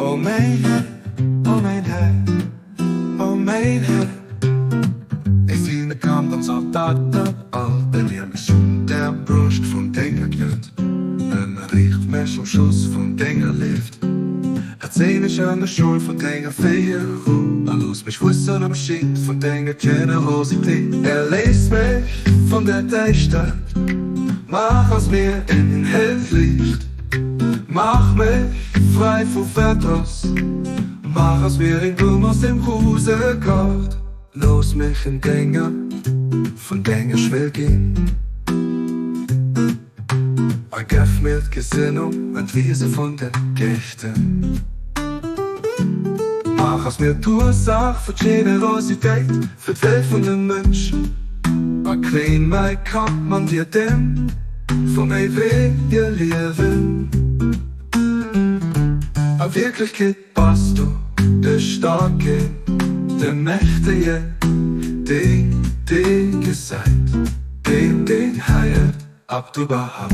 Oh mijn her, oh mijn her, oh mijn her. Ich sehe ne Kamp und sagt dat al. Ben je misschien der Brust von Dinger kent. En riecht mir zum Schuss von Dinger leeft. Erzähl ich an der Schule von Dinger Feier. Los mich wissen am Schied von Dinger Generosität. Lässt mich von der Deichstadt. Mach aus mir in den Helllicht. Mach mich frei von Verdruss. Mach aus mir den Blumen aus dem Husegard. Los mich in Dinger, von Dinger ich will gehen. Ein Geff mit Gesinnung und Wiese von den Gächten. Mach aus mir die Ursache für Generosität, für die Welt von den Menschen. Ein klein mein kann man dir dem, von mir will ihr Leben. Aber Wirklichkeit passt du, der Starke, der Mächtige, den gesagt, den heilt, ab du überhaupt.